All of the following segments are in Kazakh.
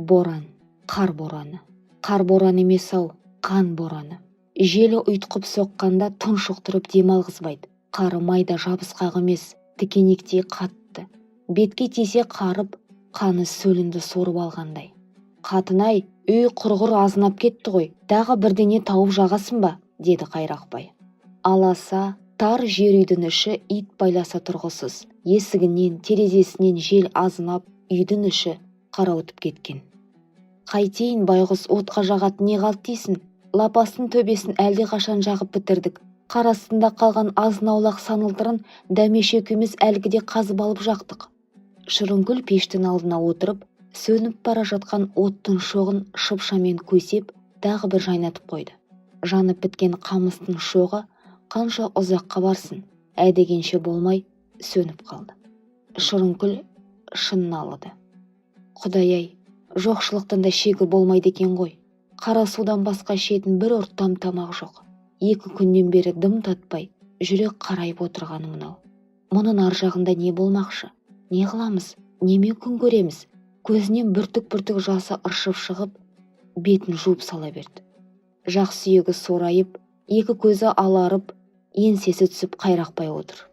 Боран, қар бораны. Қар бораны емес ау, қан бораны. Желі ұйтқып соққанда тұншықтырып дем алғызбайды. Қары майда жабысқақ емес, тікенектей қатты. Бетке тисе қарып, қаны сөлінді сорып алғандай. Қатынай, үй құрғыр азынап кетті ғой, тағы бірдеңе тауып жағасың ба, деді Қайрақбай. Аласа, тар жер үйдің іші ит байласа тұрғысыз. Есігінен, терезесінен жел азынап, үйдің іші қарауытып кеткен. Қайтейін, байғұс, отқа жағатын не қалды дейсің? Лапастың төбесін әлде қашан жағып бітірдік. Қар астында қалған азын-аулақ санылтырын Дәмеш екеуміз әлгіде қазып алып жақтық. Шырынкүл пештің алдына отырып, сөніп бара жатқан оттың шоғын шыпшамен көсеп, тағы бір жайнатып қойды. Жанып біткен қамыстың шоғы қанша ұзаққа барсын, әдегенше болмай сөніп қалды. Шырынкүл шынын алды. Құдай-ай, жоқшылықтың да шегі болмайды екен ғой. Қара судан басқа ішетін бір ұрттам тамақ жоқ. 2 күннен бері дым татпай, жүрек қарайып отырғаны мынау. Мұның ар жағында не болмақшы? Не қыламыз? Немен күн көреміз? Көзінен бүртік-бүртік жасы ыршып шығып, бетін жуып сала берді. Жақ сүйегі сорайып, 2 көзі аларып, еңсесі түсіп Қайрақбай отыр.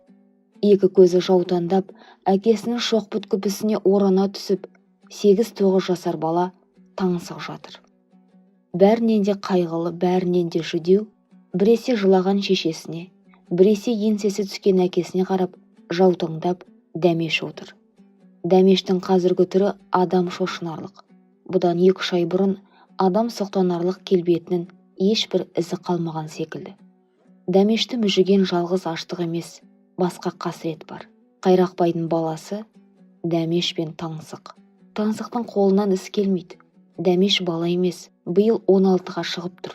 2 көзі жаутаңдап, әкесінің шоқпыт күпісіне орана түсіп, 8-9 жасар бала таңсық жатыр. Бәрінен де қайғылы, бәрінен де жүдеу, біресе жылаған шешесіне, біресе еңсесі түскен әкесіне қарап, жаутаңдап Дәмеш отыр. Дәмештің қазіргі түрі адам шошынарлық. Бұдан 2-3 ай бұрын адам соқтанарлық келбетінің ешбір ізі қалмаған секілді. Дәмешті мүжіген жалғыз аштық емес, басқа қасірет бар. Қайрақбайдың баласы Дәмеш пен Таңсық. Таңсықтың қолынан іс келмейді. Дәмеш бала емес, биыл 16-ға шығып тұр.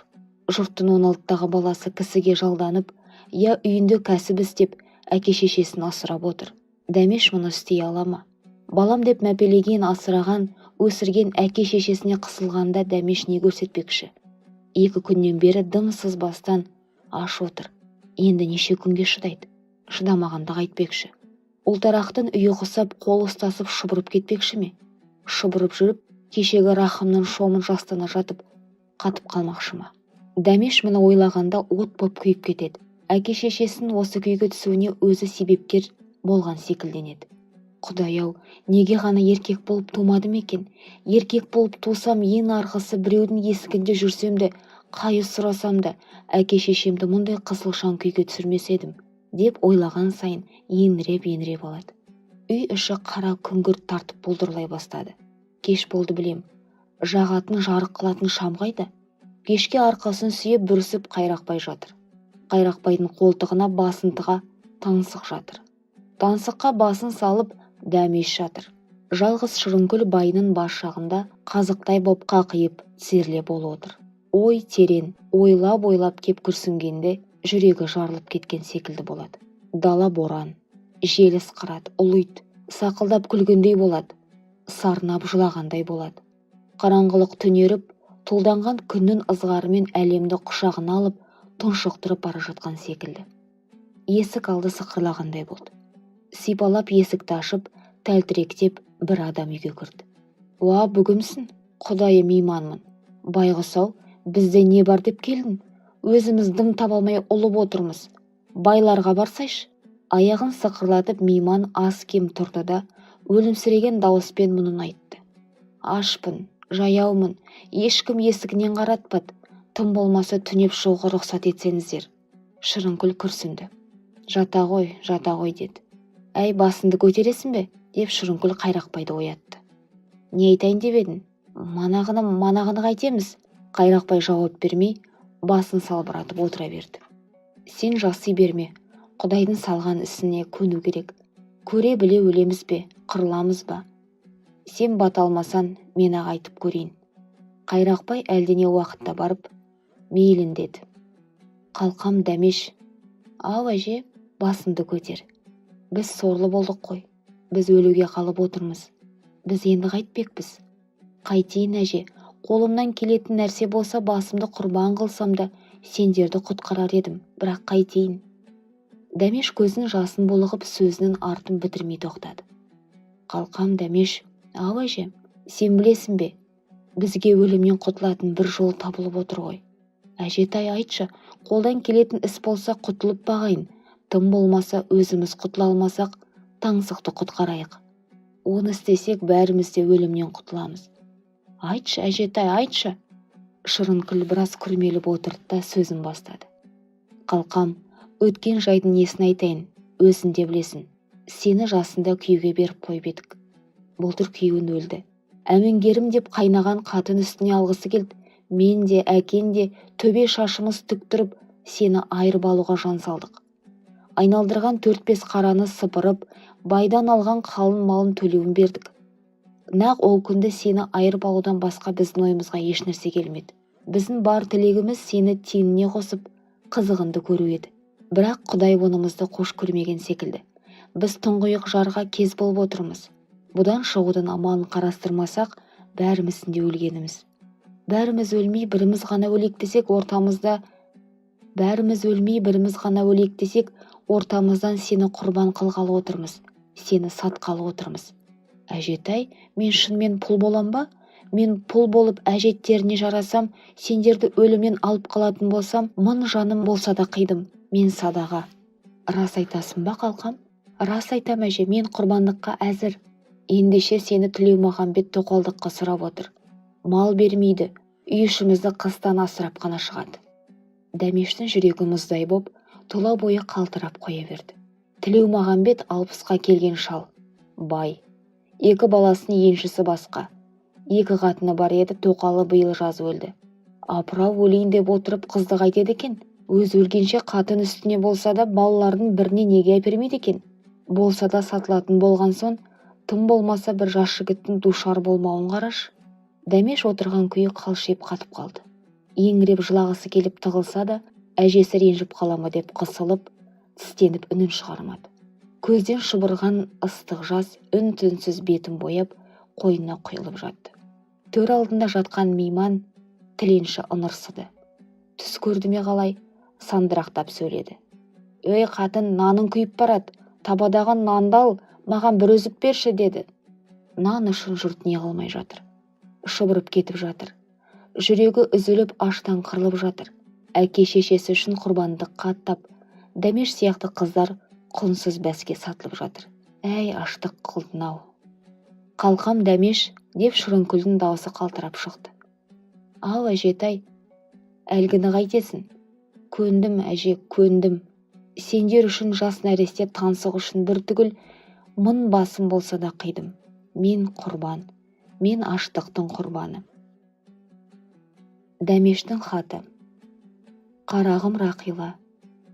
Жұрттың 16-дағы баласы кісіге жалданып, я үйінде кәсіп істеп, әке-шешесін асырап отыр. Дәмеш мұны істей ала ма? Балам деп мәпелеген, асыраған, өсірген әке-шешесіне қысылғанда Дәмеш не көрсетпекші? 2 күннен бері дымсыз бастан аш отыр. Енді неше күнге шыдайды? Шыдамағандық айтпекші. Ұлтарақтың үйі құсап, қол ұстасып шұбырып кетпекші ме? Шұбырып жүріп, кешегі рахымның шомын жастана жатып, қатып қалмақшы ма? Дәмеш мұны ойлағанда от боп күйіп кетеді. Әке-шешесінің осы күйге түсуіне өзі себепкер болған секілденеді. Құдай-ау, неге ғана еркек болып тумадым екен? Еркек болып тусам, ең арғысы біреудің есігінде жүрсем де, қайыр сұрасам да, әке-шешемді мұндай қысылшаң күйге түсірмес едім, деп ойлаған сайын еңіреп алады. Үй іші қара күңгірт тартып бұлдырлай бастады. Кеш болды білем. Жағатын, жарық қылатын шам қайда? Пешке арқасын сүйеп бүрісіп Қайрақбай жатыр. Қайрақбайдың қолтығына басынтыға Таңсық жатыр. Таңсыққа басын салып Дәмеш жатыр. Жалғыз Шырынкүл байының бас жағында қазықтай боп қақиып тізерлеп отыр. Ой терең, ойлап кеп күрсінгенде жүрегі жарылып кеткен секілді болады. Дала боран, жел ысқырады, ұлиды, сақылдап күлгендей болады, сарнап жылағандай болады. Қараңғылық түнеріп, тұлданған күннің ызғарымен әлемді құшағына алып, тұншықтырып бара жатқан секілді. Есік алды сықырлағандай болды. Сипалап есікті ашып, тәлтіректеп бір адам үйге кірді. Уа, бүгімсің? Құдайы мейманмын. Байғұс-ау, бізде не бар деп келдің? Өзіміз дым таба алмай ұлып отырмыз. Байларға барсайш. Аяғын сықырлатып мейман аз кем тұрды да, өлімсіреген дауыспен мұнын айтты. Ашпын, жаяумын, ешкім есігінен қаратпады. Тым болмаса түнеп шығуға рұқсат етсеңіздер. Шырынкүл күрсінді. Жата ғой, деді. Әй, басынды көтересің бе? Деп Шырынкүл Қайрақбайды оятты. Не айтайын деп едің? Манағыны қайтеміз? Қайрақбай жауап бермей, басын салбыратып отыра берді. Сен жасы берме, Құдайдың салған ісіне көну керек. Көре біле өлеміз бе, қырыламыз ба? Сен бата алмасан, мен ақ айтып көрейін. Қайрақбай әлдене уақытта барып, мейлін деді. Қалқам Дәмеш. Ау әже, басынды көтер. Біз сорлы болдық қой. Біз өлуге қалып отырмыз. Біз енді қайтпекпіз. Қайтейін әже, қолымнан келетін нәрсе болса басымды құрбан қылсам да, сендерді құтқарар едім, бірақ қайтейін. Дәмеш көзін жасын булығып сөзінің артын бітірмей тоқтады. Қалқам Дәмеш, ау әже, сен білесің бе? Бізге өлімнен құтылатын бір жол табылып отыр ғой. Әжетай, айтшы, қолдан келетін іс болса құтылып бағайын. Тым болмаса өзіміз құтыла алмасақ, таңсықты құтқарайық. Оны істесек бәріміз де өлімнен құтыламыз. Айтшы, әжетай, айтшы. Шырынкүл біраз күрмеліп отырды да сөзін бастады. Қалқам, өткен жайдың несін айтайын, өзің де білесің. Сені жасында күйеуге беріп қойып едік. Былтыр күйеуің өлді. Әмеңгерім деп қайнаған қатын үстіне алғысы келді. Мен де, әкең де төбе шашымыз тік тұрып, сені айырып алуға жан салдық. Айналдырған 4-5 қараны сыпырып, байдан алған қалың малын төлеуін бердік. Нақ ол күнді сені айырып алудан басқа біздің ойымызға ешнәрсе келмеді. Біздің бар тілегіміз сені теңіне қосып, қызығынды көру еді. Бірақ Құдай онымызды қош көрмеген секілді. Біз тұңғиық жарға кез болып отырмыз. Бұдан шығудың амалын қарастырмасақ, бәріміздің де өлгеніміз. Бәріміз өлмей біріміз ғана өлектесек, ортамыздан сені құрбан қылғалы отырмыз. Сені сатқалы отырмыз. Әжетай, мен шынымен пұл болам ба? Мен пұл болып әжеттеріне жарасам, сендерді өлімнен алып қалатын болсам, 1000 жаным болса да қидым. Мен садаға. Рас айтасың ба, қалқам? Рас айтам, әже, мен құрбандыққа әзір. Ендеше сені Тілеумағамбет тоқалдыққа сұрап отыр. Мал бермейді, үй ішімізді қыстан асырап қана шығады. Дәмештің жүрегі мұздай боп, тұла бойы қалтырап қоя берді. Тілеумағамбет 60-қа келген шал, бай. 2 баласының еншісі басқа. 2 қатыны бар еді, тоқалы биыл жаз өлді. Апырау, өлейін деп отырып қызды қайтеді екен. Өз өлгенше қатын үстіне болса да балалардың біріне неге әпермейді екен? Болса да сатылатын болған соң, тым болмаса бір жас жігіттің душар болмауын қараш. Дәмеш отырған күйі қалшиып қатып қалды. Еңіреп жылағысы келіп тығылса да, әжесі ренжіп қалама деп қысылып, тістеніп үнін шығармады. Көзден шұбырған ыстық жас үн-түнсіз бетін бояп, қойнына құйылып жатты. Төр алдында жатқан мейман тіленші ыңырсыды. Түс көрді ме қалай? Сандырақтап сөйледі. Өй қатын, наның күйіп барады. Табадағы нанды ал, маған бір үзіп берші, деді. Нан үшін жұрт не қылмай жатыр. Шұбырып кетіп жатыр. Жүрегі үзіліп аштан қырылып жатыр. Әке шешесі үшін құрбандыққа аттап, Дәмеш сияқты қыздар құнсыз бәске сатылып жатыр. Әй, аштық қылдың-ау. Қалқам, Дәмеш, деп Шырынкүлдің даусы қалтырап шықты. Ау, әжетай, әлгіні қайтесің? Көндім, әже, көндім. Сендер үшін жас нәресте таңсық үшін бір түгіл 1000 басым болса да қидым. Мен құрбан. Мен аштықтың құрбаны. Дәмештің хаты. Қарағым Рақила,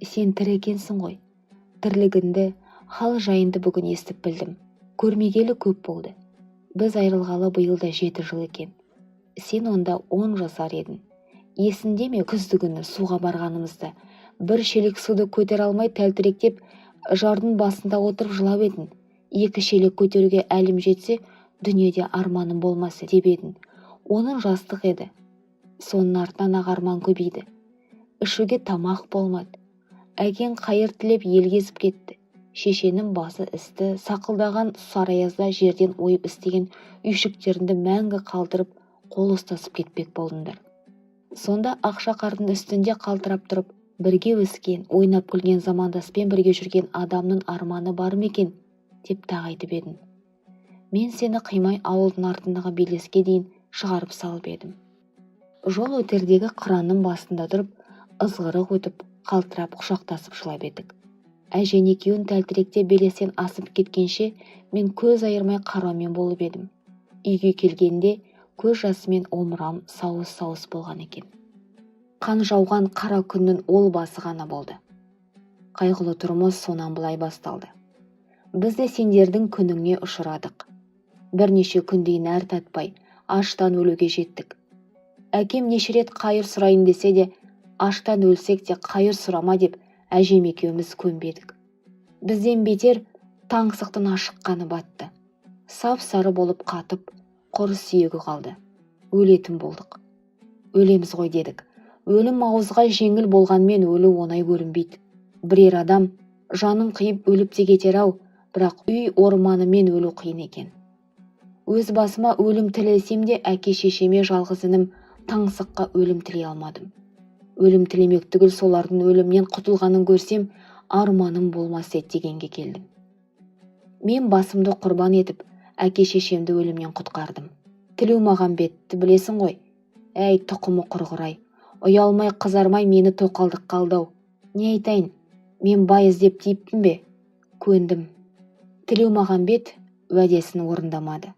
сен тірі екенсің ғой. Тірлігіңді, хал жайынды бүгін естіп білдім. Көрмегелі көп болды. Біз айрылғалы биылда 7 жыл екен. Сен онда 10 жасар едің. Есінде ме күздігіні суға барғанымызда, бір шелек суды көтер алмай тәлтіректеп, жардың басында отырып жылап едің. 2 шелек көтеруге әлім жетсе, дүниеде арманым болмасы деп едің. Оның жастық еді. Соның артынан арман көбейді. Ішуге тамақ болмады. Әкең қайыр тілеп ел кезіп кетті. Шешенің басы істі, сақылдаған сараязда жерден ойып істеген үйшіктеріңді мәңгі қалдырып, қол ұстасып кетпек болдыңдар. Сонда ақша қардың үстінде қалтырап тұрып, бірге өскен, ойнап күлген замандаспен бірге жүрген адамның арманы бар ма екен, деп тағайтып едім. Мен сені қимай ауылдың артындағы белеске дейін шығарып салып едім. Жол өтердегі қыранның басында тұрып, ызғырық өтіп, қалтырап құшақтасып жылап едік. Әжен екеуін тәлтіректе белестен асып кеткенше, мен көз айырмай қараумен болып едім. Үйге келгенде көз жасымен омырам сауыс-сауыс болған екен. Қан жауған қара күннің ол басы ғана болды. Қайғылы тұрмыз сонан былай басталды. Біз де сендердің күніңе ұшырадық. Бірнеше күндей нәр татпай, аштан өлуге жеттік. Әкем неше рет қайыр сұрайын десе де, аштан өлсек те қайыр сұрама деп әжем екеуміз көнбедік. Бізден бетер таңсықтың ашыққаны батты. Сап-сары болып қатып, құр сүйегі қалды. Өлетін болдық. Өлеміз ғой дедік. Өлім ауызға жеңіл болғанмен өлу оңай көрінбейді. Бірер адам жанын қиып өліп те кетер-ау, бірақ үй орманымен өлу қиын екен. Өз басыма өлім тілесем де әке-шешеме жалғыз інім таңсыққа өлім тілей алмадым. Өлім тілемек түгіл солардың өлімнен құтылғанын көрсем, арманым болмас еді дегенге келдім. Мен басымды құрбан етіп, әке-шешемді өлімнен құтқардым. Тілеумағамбетті білесің ғой? Әй, тұқымы құрғырай. Ұялмай, қызармай мені тоқалдық қалдау. Не айтайын, мен бай іздеп дейіппін бе? Көндім. Тілеумағамбет уәдесін орындамады.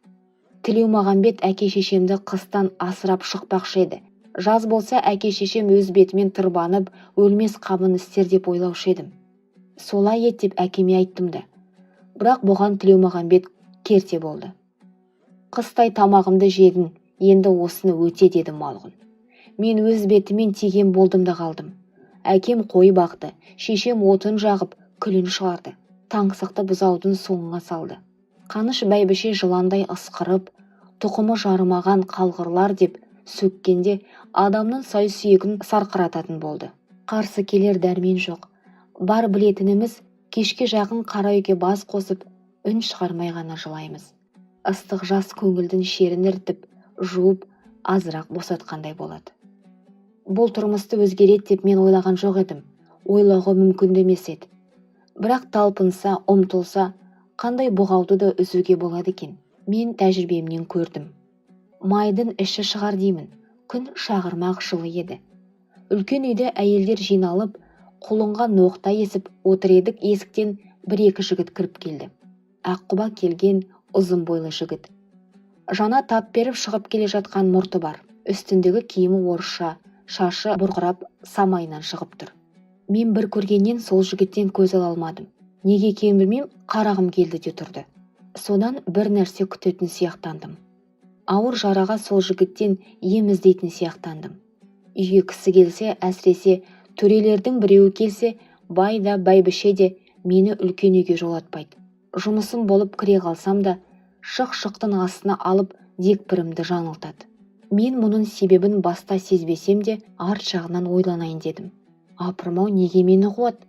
Тілеумағамбет әке-шешемді қыстан асырап шықпақшы еді. Жаз болса әке-шешем өз бетімен тырбанып, өлмес қамын істер деп ойлаушы едім. Солай ет деп әкеме айттым да. Бірақ бұған Тілеумағамбет керте болды. Қыстай тамағымды жедің, енді осыны өте деді малғұн. Мен өз бетімен тиген болдым да қалдым. Әкем қой бақты, шешем отын жағып, күлін шығарды. Таңсықты бұзаудың соңына салды. Қаныш бәйбіше жыландай ысқырып, тұқымы жарымаған қалғырлар деп сөккенде адамның сай-сүйегін сарқырататын болды. Қарсы келер дәрмен жоқ. Бар білетініміз, кешке жақын қара үйге бас қосып, үн шығармай ғана жылаймыз. Ыстық жас көңілдің шерін іртіп, жуып, азырақ босатқандай болады. Бұл тұрмысты өзгерет деп мен ойлаған жоқ едім. Ойлауға мүмкін емес еді. Бірақ талпынса, ұмтылса, қандай бұғауды да үзуге болады екен. Мен тәжірибемнен көрдім. Майдың іші шығар деймін. Күн шағырмақ жылы еді. Үлкен үйде әйелдер жиналып, құлынға ноқта есіп отыр едік, есіктен бір-екі жігіт кіріп келді. Аққұба келген ұзын бойлы жігіт. Жана тап беріп шығып келе жатқан мұрты бар. Үстіндегі киімі орысша, шашы бұрқырап самайынан шығып тұр. Мен бір көргеннен сол жігіттен көз ала алмадым. Неге екенін білмеймін, қарағым келді де тұрды. Содан бір нәрсе күтетін сияқтандым. Ауыр жараға сол жігіттен ем іздейтін сияқтандым. Үйге кісі келсе, әсіресе төрелердің біреуі келсе, бай да бәйбіше де мені үлкен үйге жолатпайды. Жұмысым болып кіре қалсам да, шық-шықтың астына алып декпірімді жаңылтады. Мен мұның себебін баста сезбесем де, арт жағынан ойланайын дедім. Апырмау, неге мені қуат?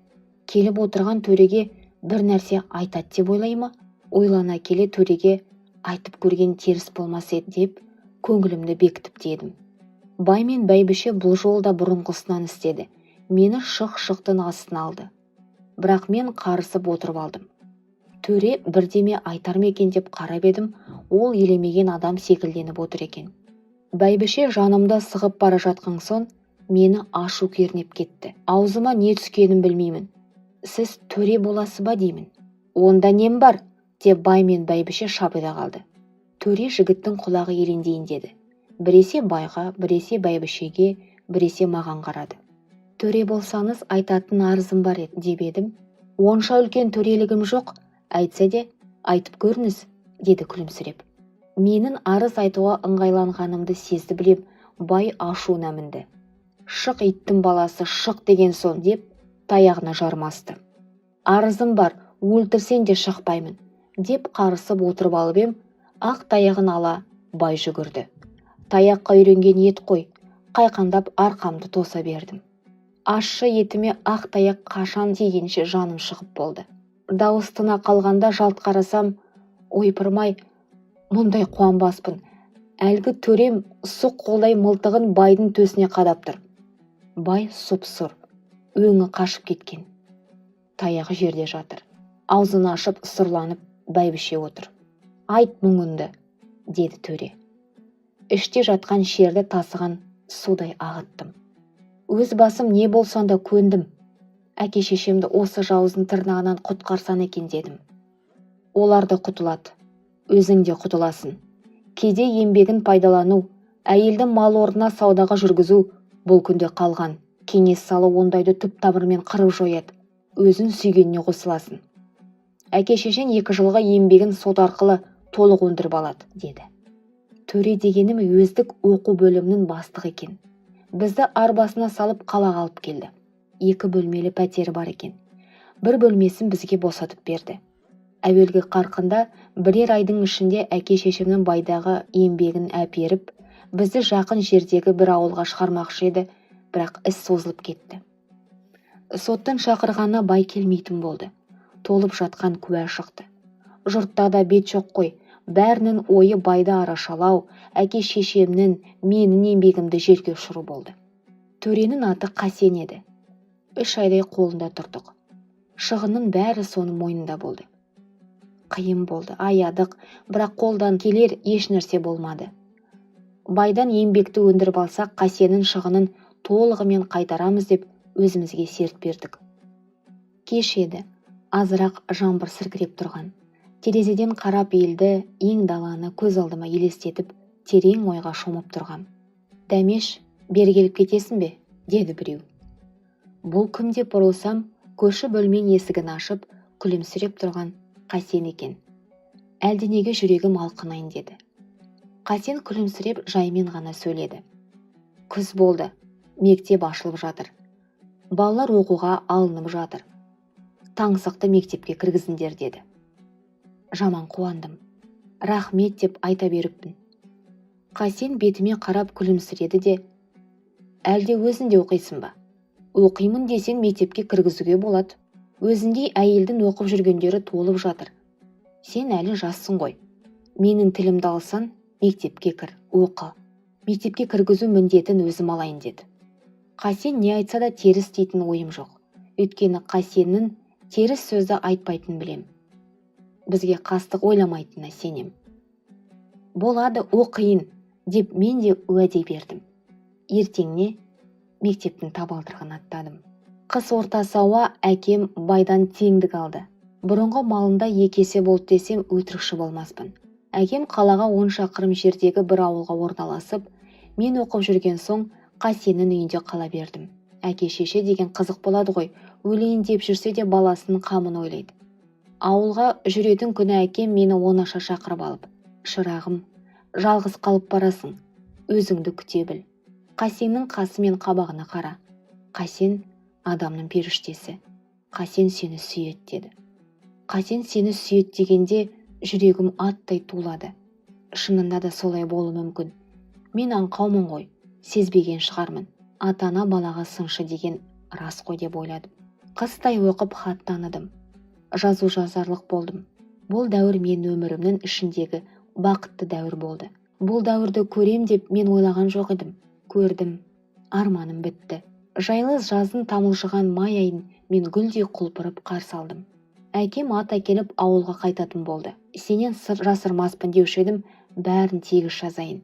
Келіп отырған төреге бір нәрсе айтады деп ойлай ма? Ойлана келе төреге айтып көрген теріс болмас еді деп, көңілімді бекітіп дедім. Бай мен бәйбіше бұл жолда бұрынғысынан істеді. Мені шық-шықтың астына алды. Бірақ мен қарысып отырып алдым. Төре бірдеме айтар ма екен деп қарап едім, ол елемеген адам секілденіп отыр екен. Бәйбіше жанымда сығып бара жатқан соң, мені ашу кернеп кетті. Аузыма не түскенін білмеймін. Сіз төре боласы ба деймін. Онда нем бар? Деп бай мен бәйбіше шабыда қалды. Төре жігіттің құлағы елендейін деді. Біресе байға, біресе бәйбішеге, біресе маған қарады. Төре болсаңыз айтатын арызым бар еді деп едім. Онша үлкен төрелігім жоқ, айтса де айтып көріңіз, деді күлімсіреп. Менің арыз айтуға ыңғайланғанымды сезді білем, бай ашуына мінді. Шық иттің баласы, шық деген соң деп таяғына жармасты. Арызым бар, өлтірсен де шықпаймын, деп қарысып отырып алып ем, ақ таяғын ала бай жүгірді. Таяққа үйренген ет қой, қайқандап арқамды тоса бердім. Ащы етіме ақ таяқ қашан тигенше жаным шығып болды. Дауыстына қалғанда жалт қарасам, ойпырмай, мұндай қуанбаспын. Әлгі төрем сұқ қолдай мылтығын байдың төсіне қадап тұр. Бай сұп-сұр, өңі қашып кеткен. Таяғы жерде жатыр. Аузын ашып сұрланып бәйбіше отыр. Айт мұңынды, деді төре. Іште жатқан шерді тасыған судай ағыттым. Өз басым не болсан да көндім. Әке-шешемді осы жауыздың тырнағынан құтқарсан екен дедім. Олар да құтылады, өзің де құтыласың. Кейде еңбегін пайдалану, әйелдің мал орнына саудаға жүргізу бұл күнде қалған. Кеңес салы ондайды түп тамырмен қырып жояды. Өзін сүйгеніне қосыласың. Әке-шешең 2 жылға еңбегін сот арқылы толық өндіріп алады, деді. Төре дегенім өздік оқу бөлімінің бастығы екен. Бізді арбасына салып қалаға алып келді. 2 бөлмелі пәтері бар екен. Бір бөлмесін бізге босатып берді. Әуелгі қарқында бірер айдың ішінде әке-шешемнің байдағы еңбегін әперіп, бізді жақын жердегі бір ауылға шығармақшы еді, бірақ іс созылып кетті. Соттың шақырғанына бай келмейтін болды. Толып жатқан куә шықты. Жұртта да бет жоқ қой, Бәрінің ойы байды арашалау, әке шешемнің, менің еңбегімді жерге ұшыру болды. Төренің аты Қасен еді. 3 айдай қолында тұрдық. Шығынның бәрі соның мойнында болды. Қиын болды, аядық, бірақ қолдан келер еш нәрсе болмады. Байдан еңбекті өндіріп алсақ, Қасеннің шығынын толығымен қайтарамыз деп өзімізге серт бердік. Кеш еді, азырақ жаңбыр сіркіреп тұрған. Терезеден қарап елді, ең даланы көз алдыма елестетіп, терең ойға шомып тұрғам. Дәмеш, бері келіп кетесің бе? Деді біреу. Бұл кім деп бұрылсам, көрші бөлмен есігін ашып, күлімсіреп тұрған Қасен екен. Әлденеге жүрегім алқынайын деді. Қасен күлімсіреп жаймен ғана сөйледі. Күз болды, мектеп ашылып жатыр. Балалар оқуға алынып жатыр. Таңсықты мектепке кіргізіңдер деді. Жаман қуандым. Рахмет деп айта беріппін. Қасен бетіме қарап күлімсіреді де, әлде өзінде оқисың ба? Оқимын десең мектепке кіргізуге болады. Өзіндей әйелдің оқып жүргендері толып жатыр. Сен әлі жассың ғой. Менің тілімді алсан, мектепке кір, оқы. Мектепке кіргізу міндетін өзім алайын деді. Қасен не айтса да теріс дейтін ойым жоқ. Өйткені Қасеннің теріс сөзді айтпайтын білем. Бізге қастық ойламайтынына сенем. Болады, оқиын деп мен де уәде бердім. Ертеңне мектептің табалдырығын аттадым. Қыс ортасы ауа әкем байдан теңдік алды. Бұрынғы малында екесе болды десем өтірікші болмаспын. Әкем қалаға 10 шақырым жердегі бір ауылға орналасып, мен оқып жүрген соң Қасеннің үйінде қала бердім. Әке шеше деген қызық болады ғой, өлейін деп жүрсе де баласының қамын ойлайды. Ауылға жүретін күні әкем мені оңаша шақырып алып, шырағым, жалғыз қалып барасың, өзіңді күте біл. Қасеннің қасы мен қабағына қара. Қасен адамның періштесі. Қасен сені сүйет деді. Қасен сені сүйет дегенде жүрегім аттай тулады. Шынында да солай болуы мүмкін. Мен аңқаумын ғой, сезбеген шығармын. Ата-ана балаға сыншы деген рас қой деп ойладым. Қыстай оқып хат таныдым. Жазу жазарлық болдым. Бұл дәуір мен өмірімнің ішіндегі бақытты дәуір болды. Бұл дәуірді көрем деп мен ойлаған жоқ едім. Көрдім. Арманым бітті. Жайлы жаздың тамылжыған май айын мен гүлдей құлпырып қарсы алдым. Әкем ат әкеліп ауылға қайтатын болды. Сенен сыр жасырмаспын деуші едім, бәрін тегіс жазайын.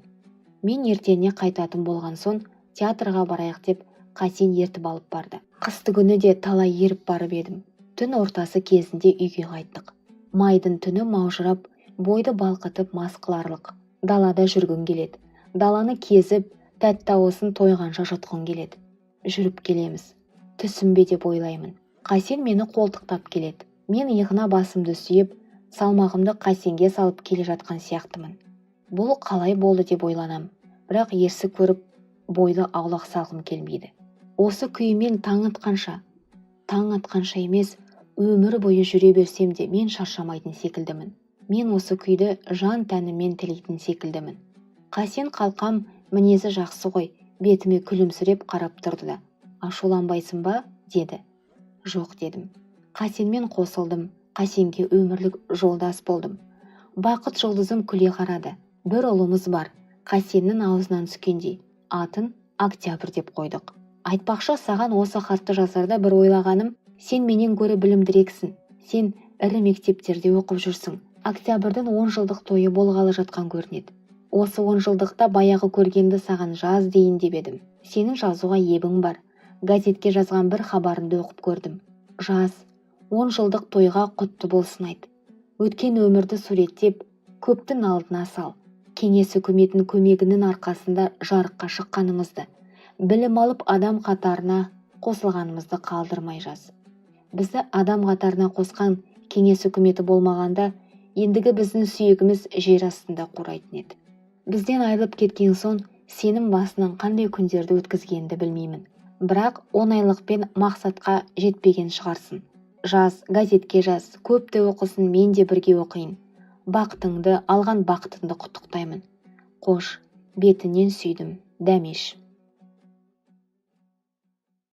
Мен ертеңіне қайтатын болған соң театрға барайық деп Қасен ертіп алып барды. Қысты күні де талай еріп барып едім. Түн ортасы кезінде үйге қайттық. Майдың түні маужырап, бойды балқытып мас қыларлық. Далада жүргін келеді. Даланы кезіп, тәтті ауасын тойғанша жұтқын келеді. Жүріп келеміз. Түсінбе деп ойлаймын. Қасен мені қолтықтап келеді. Мен иығына басымды сүйеп, салмағымды Қасенге салып келе жатқан сияқтымын. Бұл қалай болды деп ойланам. Бірақ ерсі көріп, бойды аулақ салғым келмейді. Осы күйімен таң атқанша емес, өмір бойы жүре берсем де мен шаршамайтын секілдімін. Мен осы күйді жан тәніммен тілейтін секілдімін. Қасен қалқам, мінезі жақсы ғой, бетіме күлімсіреп қарап тұрды да. Ашуланбайсың ба? Деді. Жоқ дедім. Қасенмен қосылдым. Қасенге өмірлік жолдас болдым. Бақыт жұлдызым күле қарады. Бір ұлымыз бар. Қасеннің аузынан түскендей. Атын Октябрь деп қойдық. Айтпақшы, саған осы хатты жазарда бір ойлағаным, сен менен гөрі білімдірексің. Сен ірі мектептерде оқып жүрсің. Октябрьдің 10 жылдық тойы болғалы жатқан көрінеді. Осы 10 жылдықта баяғы көргенді саған жаз дейін деп едім. Сенің жазуға ебің бар. Газетке жазған бір хабарыңды оқып көрдім. Жаз, 10 жылдық тойға құтты болсын айт. Өткен өмірді суреттеп, көптің алдына сал. Кеңес үкіметінің көмегінің арқасында жарыққа шыққанымызды, білім алып адам қатарына қосылғанымызды қалдырмай жаз. Бізді адам қатарына қосқан кеңес үкіметі болмағанда, ендігі біздің сүйегіміз жер астында қурайтын еді. Бізден айырылып кеткен соң, сенің басынан қандай күндерді өткізгенді білмеймін. Бірақ оңайлықпен мақсатқа жетпеген шығарсың. Жаз, газетке жаз, көпті оқысын, мен де бірге оқиын. Бақытыңды, алған бақытыңды құттықтаймын. Қош, бетінен сүйдім, Дәмеш.